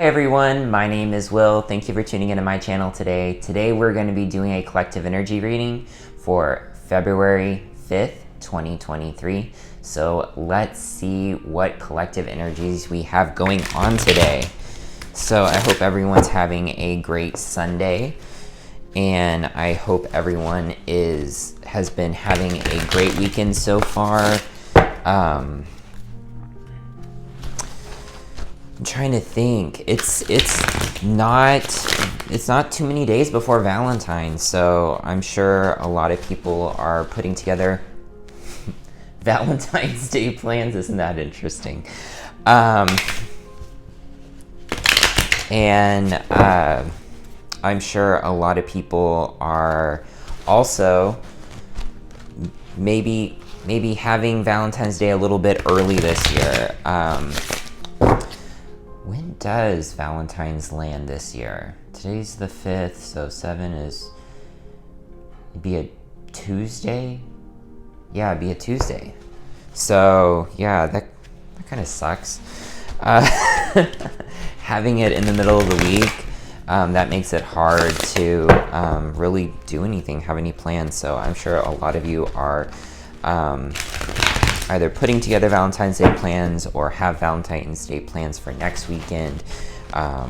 Hey everyone, my name is Will. Thank you for tuning into my channel today. Today we're going to be doing a collective energy reading for February 5th, 2023. So let's see what collective energies we have going on today. So I hope everyone's having a great Sunday, and I hope everyone has been having a great weekend so far. I'm trying to think. It's not too many days before Valentine's, so I'm sure a lot of people are putting together Valentine's Day plans. Isn't that interesting? And I'm sure a lot of people are also maybe having Valentine's Day a little bit early this year. When does Valentine's land this year? Today's the 5th, so 7 it'd be a Tuesday? Yeah, it'd be a Tuesday. So, yeah, that kind of sucks. Having it in the middle of the week, that makes it hard to really do anything, have any plans. So I'm sure a lot of you are either putting together Valentine's Day plans or have Valentine's Day plans for next weekend. I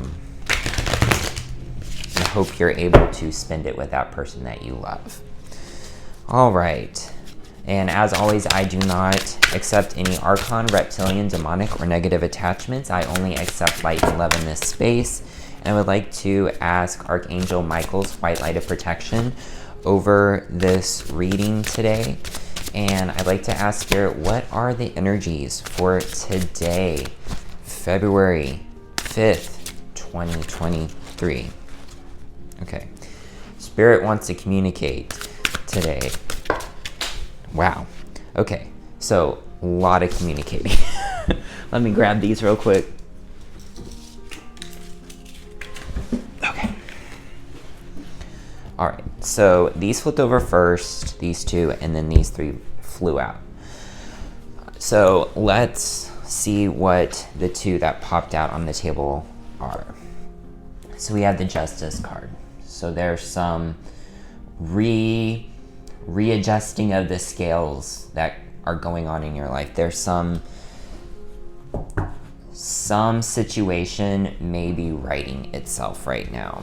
hope you're able to spend it with that person that you love. All right. And as always, I do not accept any Archon, Reptilian, Demonic, or negative attachments. I only accept light and love in this space. And I would like to ask Archangel Michael's white light of protection over this reading today. And I'd like to ask Spirit, what are the energies for today, February 5th, 2023? Okay. Spirit wants to communicate today. Wow. Okay. So, a lot of communicating. Let me grab these real quick. Okay. All right. So, these flipped over first, these two, and then these three flew out. So, let's see what the two that popped out on the table are. So, we have the Justice card. So, there's some readjusting of the scales that are going on in your life. There's some situation may be righting itself right now.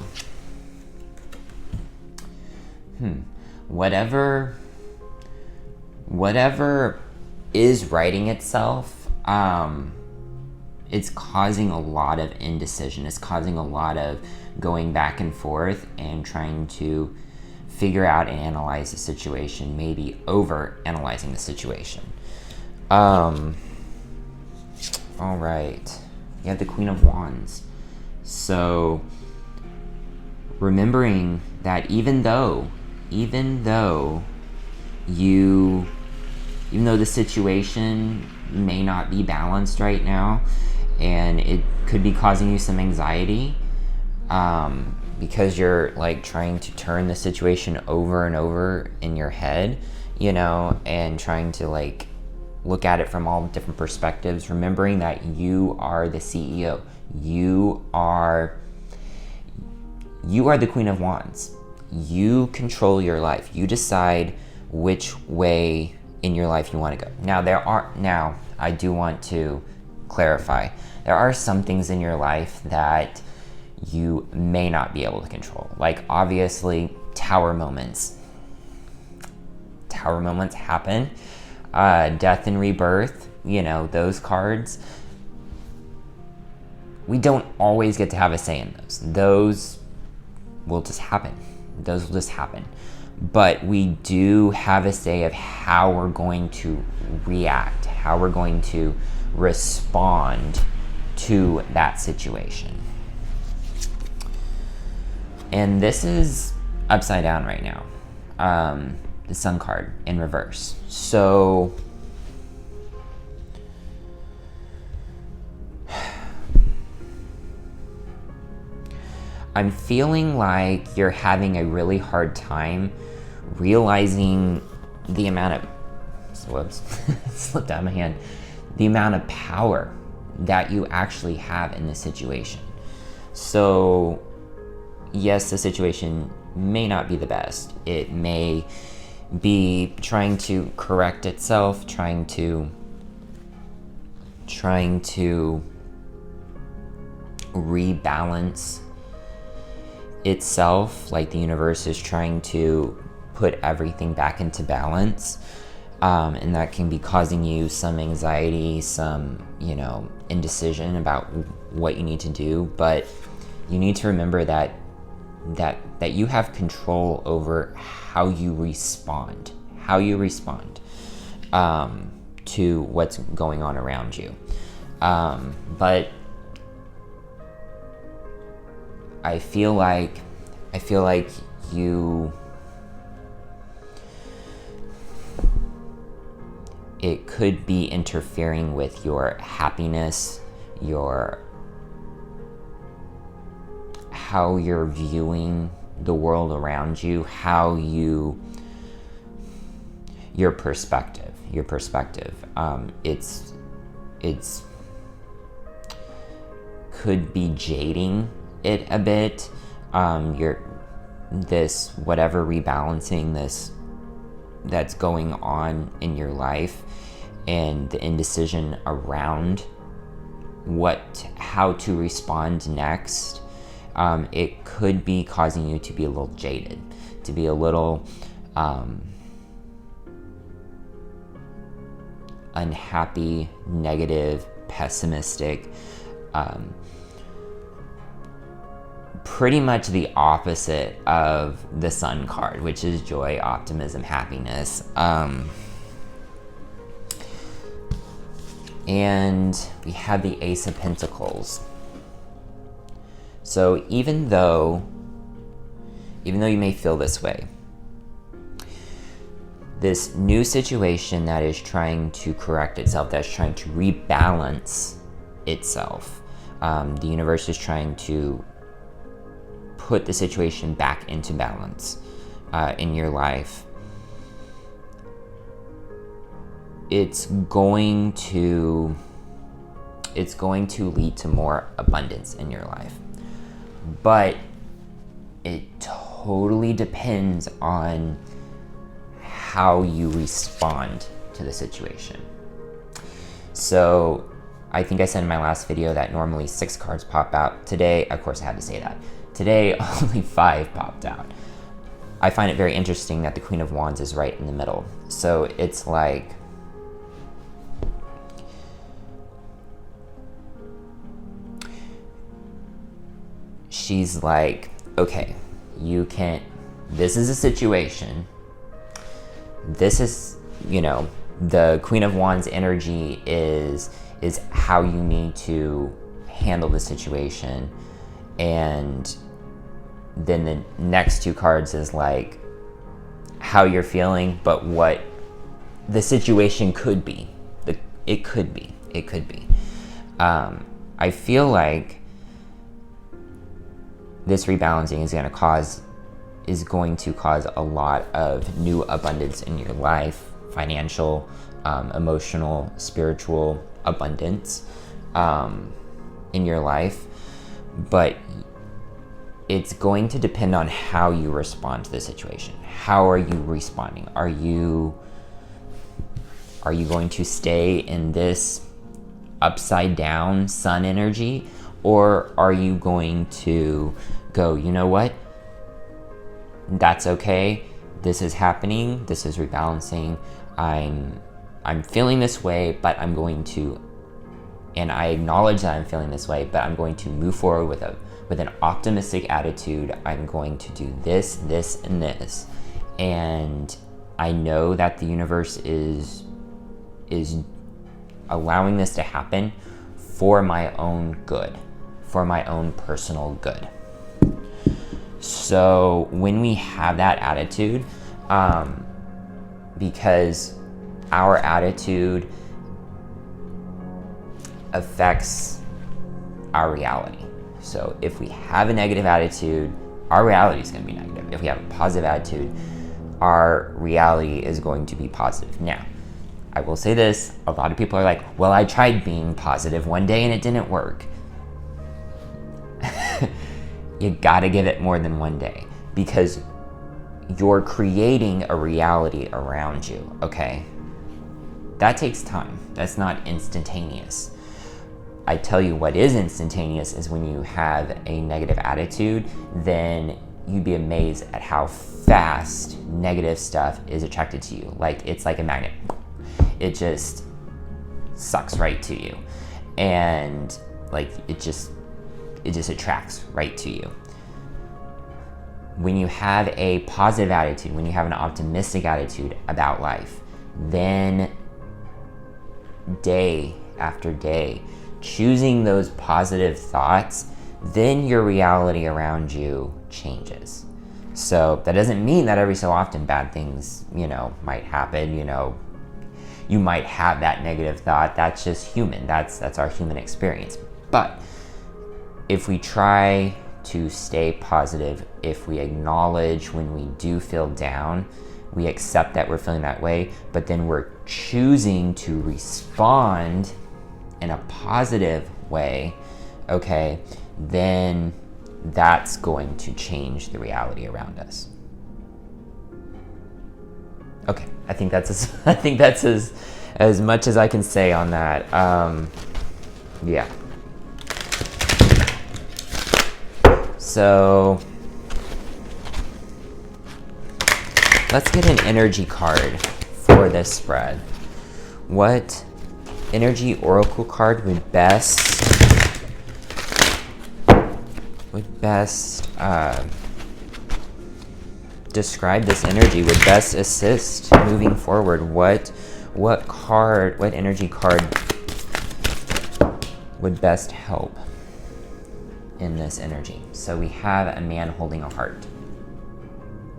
Whatever is righting itself, it's causing a lot of indecision. It's causing a lot of going back and forth and trying to figure out and analyze the situation, maybe over analyzing the situation. All right, you have the Queen of Wands. So remembering that even though the situation may not be balanced right now, and it could be causing you some anxiety, because you're like trying to turn the situation over and over in your head, and trying to like look at it from all different perspectives, remembering that you are the CEO. You are the Queen of Wands. You control your life. You decide which way in your life you want to go. Now, I do want to clarify. There are some things in your life that you may not be able to control. Like, obviously, tower moments. Tower moments happen. Death and rebirth, those cards. We don't always get to have a say in those. Those will just happen. But we do have a say of how we're going to react, how we're going to respond to that situation. And this is upside down right now. The Sun card in reverse. So I'm feeling like you're having a really hard time realizing the amount of, whoops, slipped out of my hand, the amount of power that you actually have in this situation. So yes, the situation may not be the best. It may be trying to correct itself, trying to rebalance itself, like the universe is trying to put everything back into balance, and that can be causing you some anxiety, some indecision about what you need to do. But you need to remember that you have control over how you respond to what's going on around you. But I feel like it could be interfering with your happiness, how you're viewing the world around you, your perspective. It's could be jading it a bit. This whatever rebalancing that's going on in your life, and the indecision around how to respond next. It could be causing you to be a little jaded, to be a little unhappy, negative, pessimistic, pretty much the opposite of the Sun card, which is joy, optimism, happiness. And we have the Ace of Pentacles. So even though you may feel this way, this new situation that is trying to correct itself, that's trying to rebalance itself, the universe is trying to put the situation back into balance in your life. It's going to lead to more abundance in your life. But it totally depends on how you respond to the situation. So I think I said in my last video that normally 6 cards pop out. Today, of course I had to say that. Today, only 5 popped out. I find it very interesting that the Queen of Wands is right in the middle. So it's like, she's like, okay, this is a situation. This is, the Queen of Wands energy is how you need to handle the situation. And then the next 2 cards is like how you're feeling, but what the situation could be. It could be. I feel like this rebalancing is going to cause a lot of new abundance in your life, financial, emotional, spiritual abundance in your life. But it's going to depend on how you respond to the situation. How are you responding? Are you going to stay in this upside down sun energy, or are you going to go, you know what? That's okay. This is happening. This is rebalancing. I'm feeling this way, but I'm going to, and I acknowledge that I'm feeling this way, but I'm going to move forward with an optimistic attitude. I'm going to do this, this, and this. And I know that the universe is allowing this to happen for my own good, for my own personal good. So when we have that attitude, because our attitude affects our reality. So if we have a negative attitude, our reality is going to be negative. If we have a positive attitude, our reality is going to be positive. Now, I will say this, a lot of people are like, well, I tried being positive one day and it didn't work. You gotta give it more than one day, because you're creating a reality around you, okay? That takes time. That's not instantaneous. I tell you what is instantaneous is when you have a negative attitude, then you'd be amazed at how fast negative stuff is attracted to you. Like, it's like a magnet. It just sucks right to you. And like, it just attracts right to you. When you have a positive attitude, when you have an optimistic attitude about life, then day after day, choosing those positive thoughts, then your reality around you changes. So that doesn't mean that every so often bad things, might happen, you might have that negative thought. That's just human. That's our human experience. But if we try to stay positive, if we acknowledge when we do feel down, we accept that we're feeling that way, but then we're choosing to respond in a positive way, okay, then that's going to change the reality around us. Okay, I think that's as much as I can say on that. Yeah. So let's get an energy card for this spread. What energy oracle card would best describe this energy, would best assist moving forward? What energy card would best help in this energy? So we have a man holding a heart.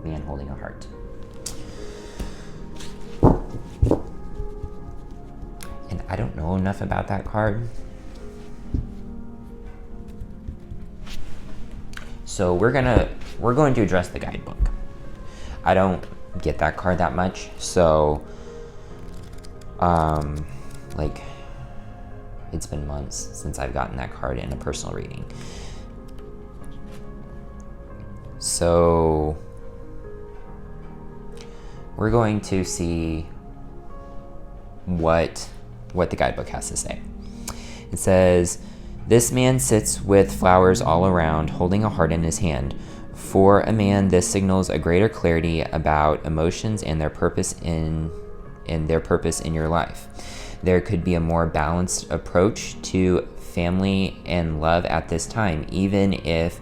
Man holding a heart. And I don't know enough about that card. So we're going to address the guidebook. I don't get that card that much, so it's been months since I've gotten that card in a personal reading. So we're going to see what the guidebook has to say. It says, this man sits with flowers all around, holding a heart in his hand. For a man, this signals a greater clarity about emotions and their purpose in your life. There could be a more balanced approach to family and love at this time, even if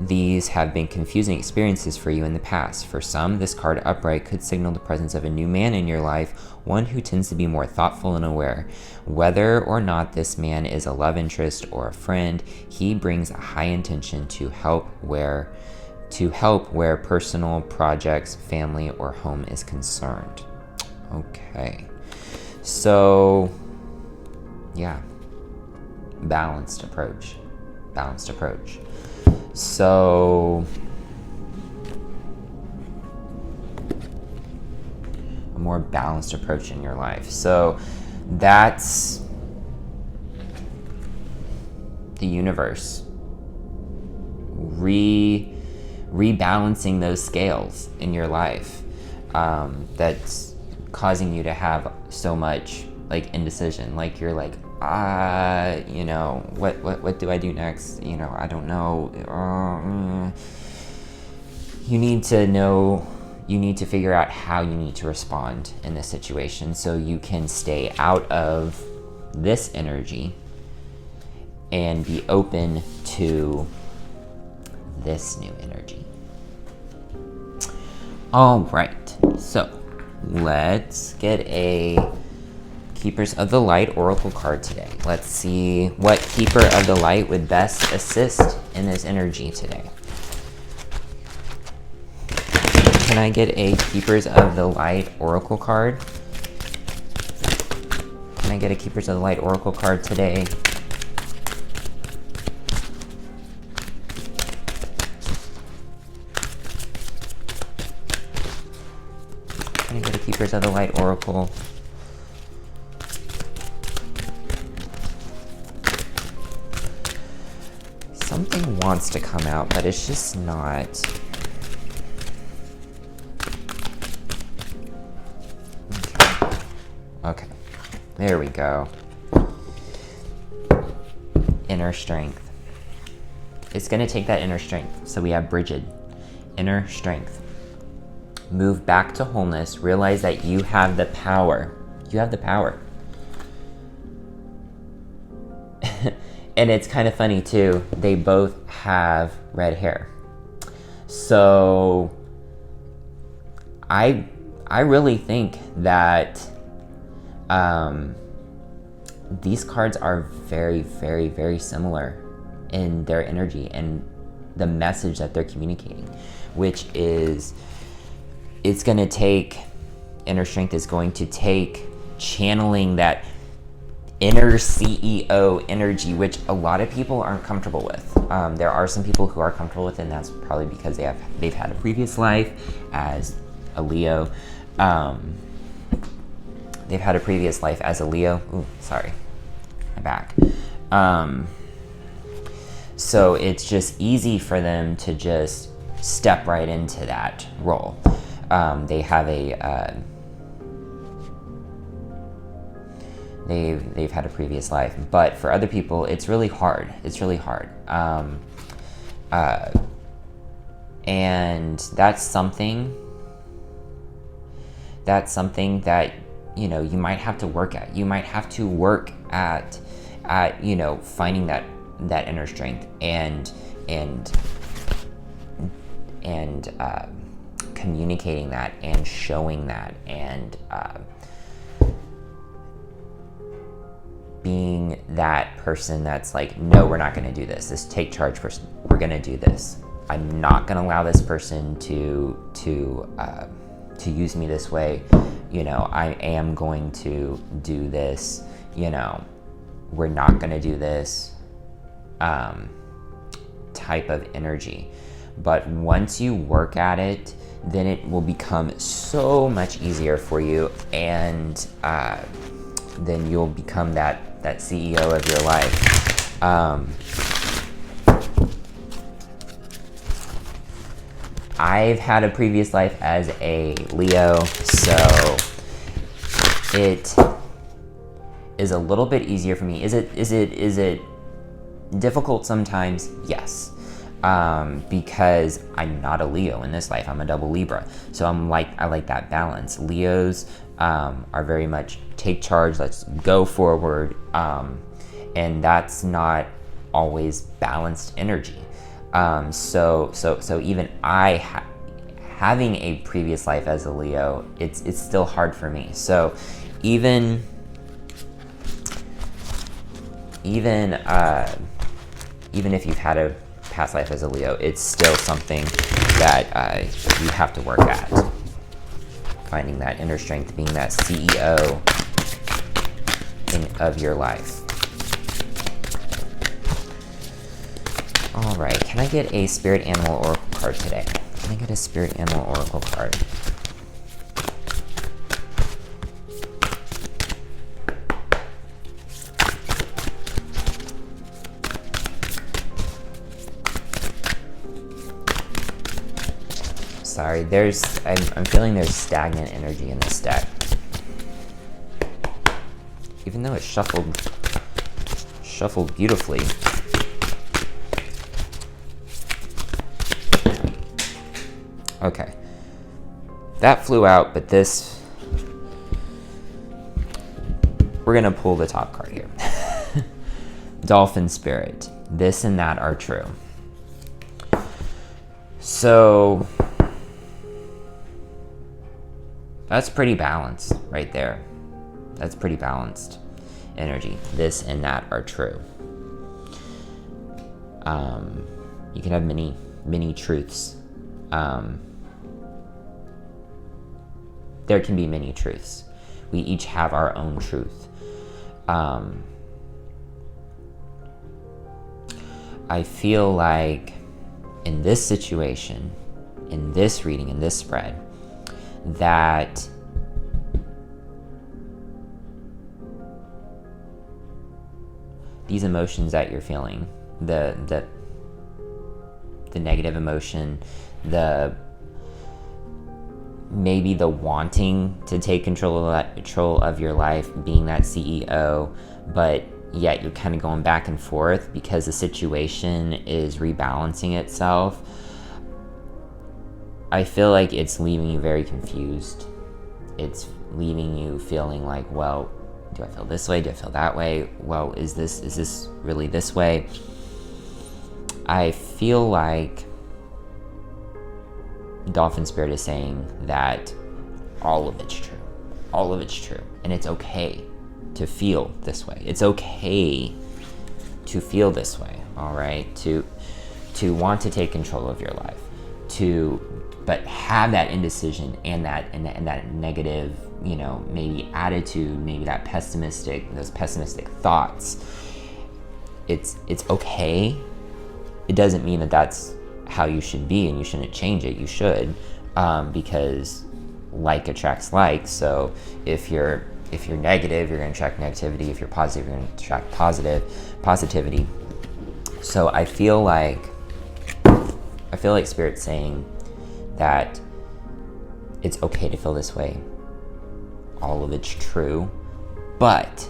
these have been confusing experiences for you in the past. For some, this card upright could signal the presence of a new man in your life, one who tends to be more thoughtful and aware. Whether or not this man is a love interest or a friend, he brings a high intention to help where personal projects, family, or home is concerned. Okay. So, yeah. Balanced approach. So, a more balanced approach in your life. So, that's the universe rebalancing those scales in your life, that's causing you to have so much indecision. You're like, what do I do next? I don't know. You need to figure out how you need to respond in this situation so you can stay out of this energy and be open to this new energy. All right, so let's get a Keepers of the Light Oracle card today. Let's see what Keeper of the Light would best assist in this energy today. Can I get a Keepers of the Light Oracle card? Can I get a Keepers of the Light Oracle card today? Can I get a Keepers of the Light Oracle? Something wants to come out, but it's just not. Okay, there we go. Inner strength. It's going to take that inner strength. So we have Bridget, inner strength. Move back to wholeness. Realize that you have the power. You have the power. And it's kind of funny too. They both have red hair. So I really think that these cards are very, very, very similar in their energy and the message that they're communicating, which is, it's going to take, inner strength is going to take channeling that inner CEO energy, which a lot of people aren't comfortable with. There are some people who are comfortable with it, and that's probably because they've had a previous life as a Leo. They've had a previous life as a Leo. Ooh, sorry, my back. So it's just easy for them to just step right into that role. They have they've had a previous life, but for other people, it's really hard. It's really hard. And that's something that, you know, you might have to work at. You might have to work at you know, finding that inner strength and communicating that and showing that and being that person that's like, no, we're not going to do this. This take charge person. We're going to do this. I'm not going to allow this person to use me this way. You know, I am going to do this. You know, we're not going to do this type of energy. But once you work at it, then it will become so much easier for you, and then you'll become that CEO of your life. I've had a previous life as a Leo, so it is a little bit easier for me. Is it difficult sometimes? Yes. Because I'm not a Leo in this life. I'm a double Libra. So I like that balance. Leos are very much take charge, let's go forward. And that's not always balanced energy. So even having a previous life as a Leo, it's still hard for me. So even if you've had a past life as a Leo, it's still something that you have to work at. Finding that inner strength, being that CEO of your life. All right, can I get a Spirit Animal Oracle card today? Can I get a Spirit Animal Oracle card? Sorry, I'm feeling there's stagnant energy in this deck. Even though it's shuffled beautifully. Okay. That flew out, but this, we're gonna pull the top card here. Dolphin Spirit. This and that are true. So that's pretty balanced right there. That's pretty balanced energy. This and that are true. You can have many truths. There can be many truths. We each have our own truth. I feel like in this situation, in this reading, in this spread, that these emotions that you're feeling, the the negative emotion, maybe the wanting to take control of your life, being that CEO, but yet you're kind of going back and forth because the situation is rebalancing itself. I feel like it's leaving you very confused. It's leaving you feeling like, well, do I feel this way? Do I feel that way? Well, is this really this way? I feel like Dolphin Spirit is saying that all of it's true. All of it's true. And it's okay to feel this way. It's okay to feel this way, all right? To want to take control of your life, but have that indecision and that negative, maybe attitude, maybe those pessimistic thoughts. It's okay. It doesn't mean that that's how you should be and you shouldn't change it. You should, because like attracts like. So if you're negative, you're going to attract negativity. If you're positive, you're going to attract positivity. So I feel like Spirit's saying that it's okay to feel this way. All of it's true, but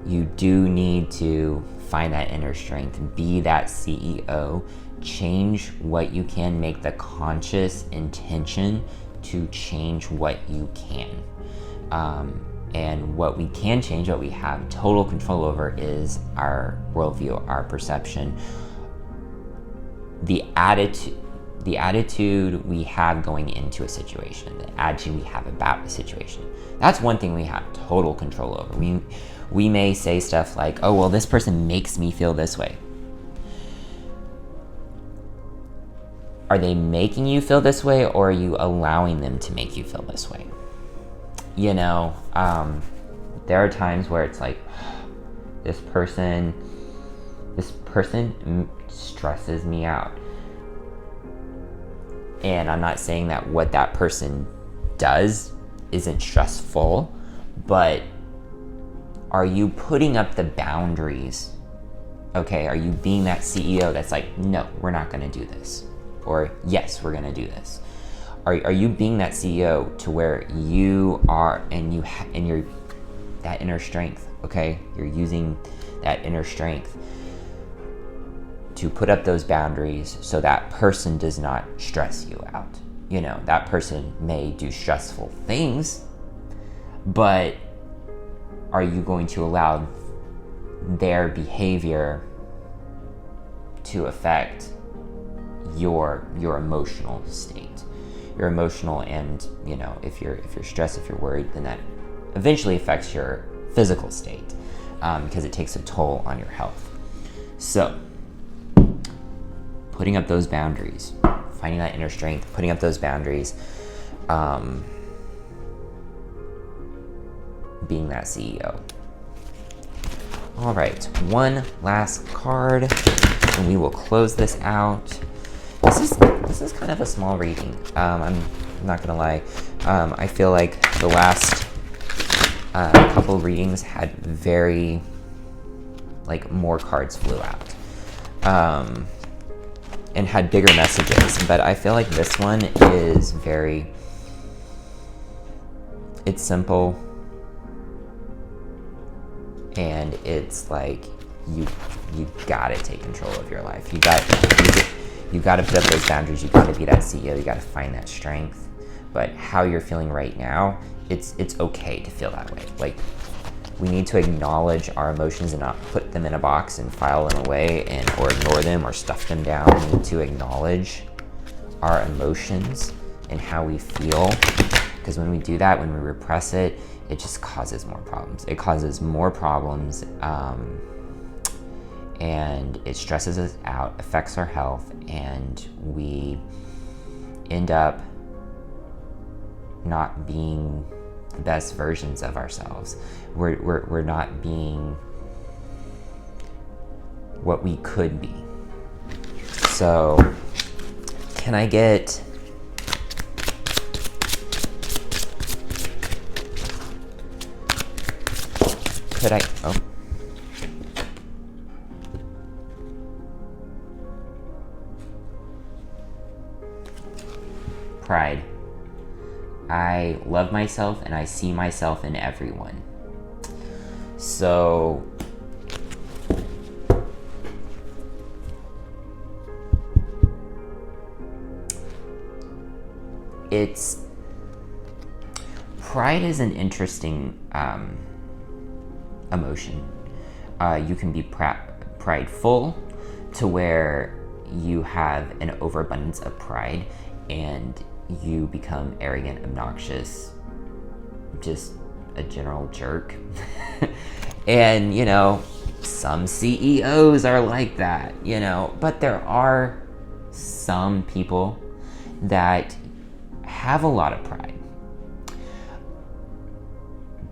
you do need to find that inner strength, be that CEO, change what you can, make the conscious intention to change what you can. And what we can change, what we have total control over, is our worldview, our perception, the attitude we have going into a situation, the attitude we have about the situation. That's one thing we have total control over. We may say stuff like, oh, well, this person makes me feel this way. Are they making you feel this way, or are you allowing them to make you feel this way? There are times where it's like, this person stresses me out. And I'm not saying that what that person does isn't stressful, but are you putting up the boundaries? Okay, are you being that CEO that's like, no, we're not gonna do this? Or yes, we're gonna do this? Are you being that CEO to where you are and you're that inner strength, okay? You're using that inner strength to put up those boundaries so that person does not stress you out. That person may do stressful things, but are you going to allow their behavior to affect your emotional state? Your emotional, and if you're stressed, if you're worried, then that eventually affects your physical state, because it takes a toll on your health. So putting up those boundaries, finding that inner strength, putting up those boundaries, being that CEO. All right, one last card, and we will close this out. This is kind of a small reading. I'm not gonna lie. I feel like the last couple readings had more cards flew out, and had bigger messages. But I feel like this one is it's simple, and it's like you gotta take control of your life. You gotta put up those boundaries. You gotta be that CEO. You gotta find that strength. But how you're feeling right now, it's okay to feel that way. Like, we need to acknowledge our emotions and not put them in a box and file them away or ignore them or stuff them down. We need to acknowledge our emotions and how we feel, because when we do that, when we repress it, it just causes more problems. It causes more problems, and it stresses us out, affects our health, and we end up not being the best versions of ourselves. We're not being what we could be. So, can I get oh. Pride. I love myself and I see myself in everyone. So pride is an interesting emotion. You can be prideful to where you have an overabundance of pride and you become arrogant, obnoxious, just a general jerk. And, some CEOs are like that, but there are some people that have a lot of pride.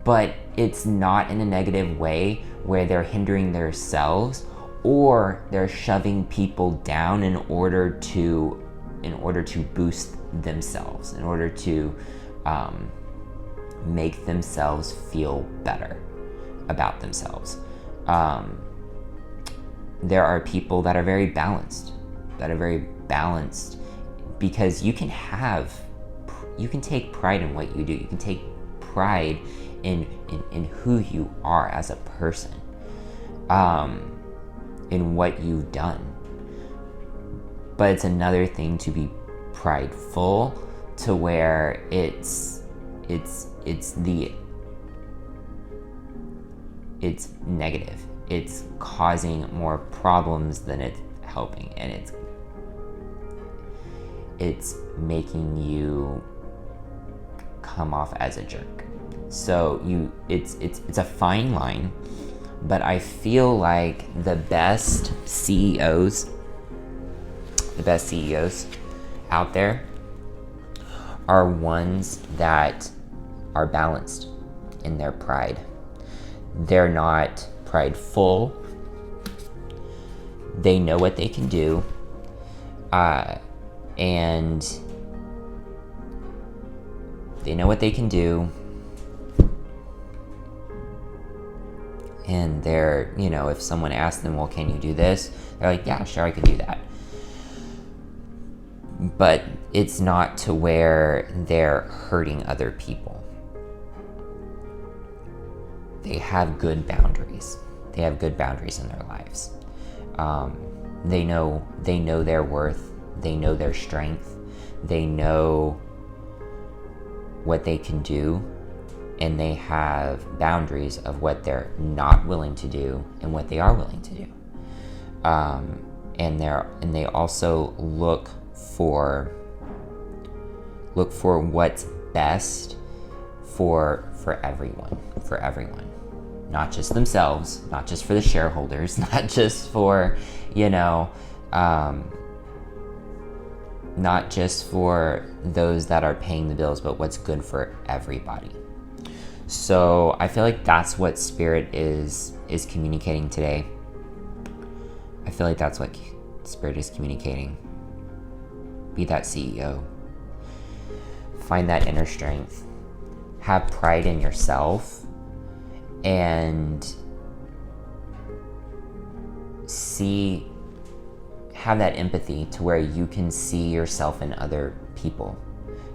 But it's not in a negative way where they're hindering themselves or they're shoving people down in order to boost themselves, in order to make themselves feel better about themselves. There are people that are very balanced, because you can take pride in what you do. You can take pride in who you are as a person, in what you've done. But it's another thing to be prideful to where it's negative. It's causing more problems than it's helping, and it's making you come off as a jerk. So it's a fine line, but I feel like the best CEOs out there are ones that are balanced in their pride. They're not prideful. They know what they can do, and they know what they can do. And they're, if someone asks them, well, can you do this? They're like, yeah, sure, I can do that. But it's not to where they're hurting other people. They have good boundaries. They have good boundaries in their lives. They know their worth. They know their strength. They know what they can do. And they have boundaries of what they're not willing to do and what they are willing to do. And they also look for what's best for everyone, not just themselves, not just for the shareholders, not just for not just for those that are paying the bills, but what's good for everybody. So I feel like that's what Spirit is communicating today. I feel like that's what Spirit is communicating. Be that CEO. Find that inner strength. Have pride in yourself. And have that empathy to where you can see yourself in other people.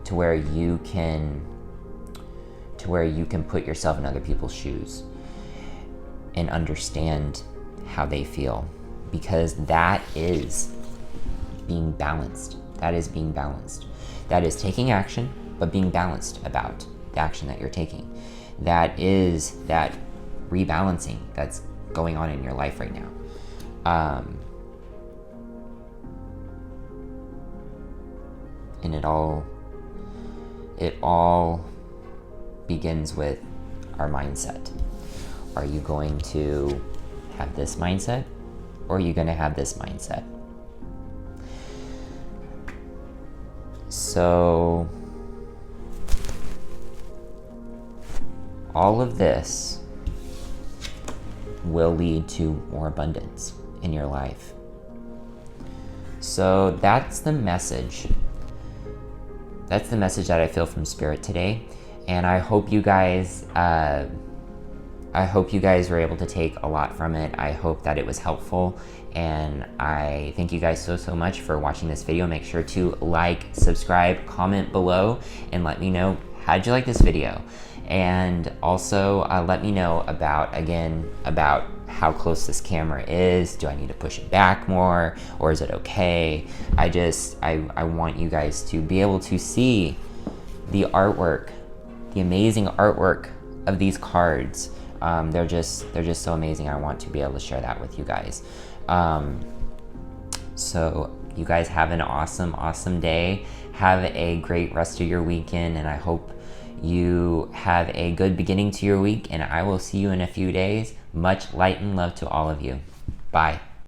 To where you can put yourself in other people's shoes and understand how they feel, because that is being balanced. That is being balanced. That is taking action, but being balanced about the action that you're taking. That is that rebalancing that's going on in your life right now. And it all begins with our mindset. Are you going to have this mindset, or are you going to have this mindset? So all of this will lead to more abundance in your life. So that's the message. That's the message that I feel from Spirit today. And I hope you guys I hope you guys were able to take a lot from it. I hope that it was helpful, and I thank you guys so much for watching this video. Make sure to like, subscribe, comment below, and let me know how'd you like this video. And also let me know about how close this camera is. Do I need to push it back more, or is it okay? I want you guys to be able to see the artwork, the amazing artwork of these cards. They're just so amazing. I want to be able to share that with you guys. So you guys have an awesome day. Have a great rest of your weekend, and I hope you have a good beginning to your week, and I will see you in a few days. Much light and love to all of you. Bye.